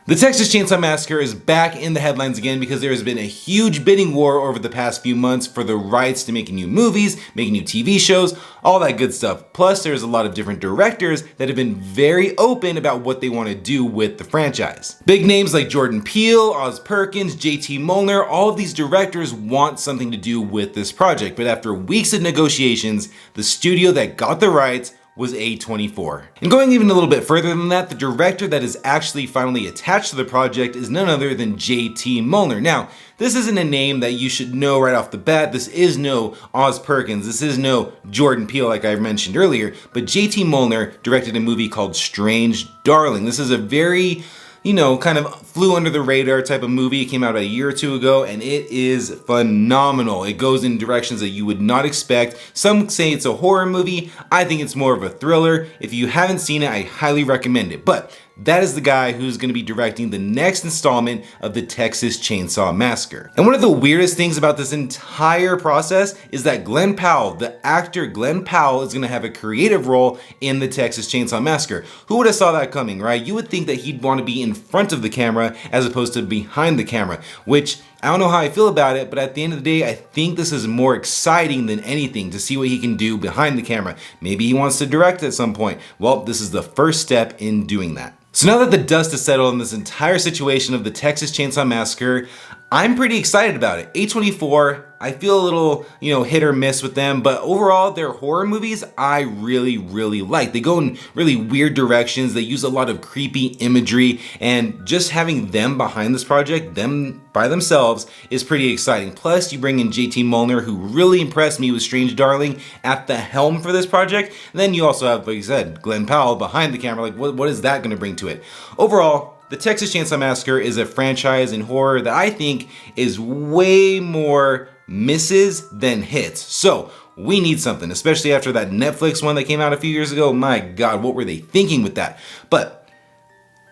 The Texas Chainsaw Massacre is back in the headlines again because there has been a huge bidding war over the past few months for the rights to making new movies, making new TV shows, all that good stuff. Plus, there's a lot of different directors that have been very open about what they want to do with the franchise. Big names like Jordan Peele, Oz Perkins, JT Mollner, all of these directors want something to do with this project, but after weeks of negotiations, the studio that got the rights was A24. And going even a little bit further than that, the director that is actually finally attached to the project is none other than JT Mollner. Now, this isn't a name that you should know right off the bat. This is no Oz Perkins. This is no Jordan Peele like I mentioned earlier, but JT Mollner directed a movie called Strange Darling. This is a very, kind of flew under the radar type of movie. It came out a year or two ago and it is phenomenal. It goes in directions that you would not expect. Some say it's a horror movie. I think it's more of a thriller. If you haven't seen it, I highly recommend it. But that is the guy who's going to be directing the next installment of the Texas Chainsaw Massacre. And one of the weirdest things about this entire process is that Glenn Powell, the actor Glenn Powell, is going to have a creative role in the Texas Chainsaw Massacre. Who would have saw that coming, right? You would think that he'd want to be in front of the camera as opposed to behind the camera, which I don't know how I feel about it, but at the end of the day, I think this is more exciting than anything to see what he can do behind the camera. Maybe he wants to direct at some point. Well, this is the first step in doing that. So now that the dust has settled on this entire situation of the Texas Chainsaw Massacre, I'm pretty excited about it. A24, I feel a little, hit or miss with them, but overall, their horror movies, I really, really like. They go in really weird directions. They use a lot of creepy imagery, and just having them behind this project, them by themselves, is pretty exciting. Plus, you bring in JT Mollner, who really impressed me with Strange Darling, at the helm for this project. And then you also have, like you said, Glenn Powell behind the camera. Like, what is that gonna bring to it? Overall, the Texas Chainsaw Massacre is a franchise in horror that I think is way more misses than hits. So we need something, especially after that Netflix one that came out a few years ago. My God, what were they thinking with that? But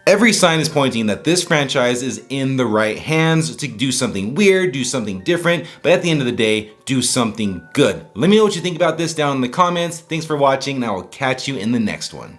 every sign is pointing that this franchise is in the right hands to do something weird, do something different, but at the end of the day, do something good. Let me know what you think about this down in the comments. Thanks for watching, and I will catch you in the next one.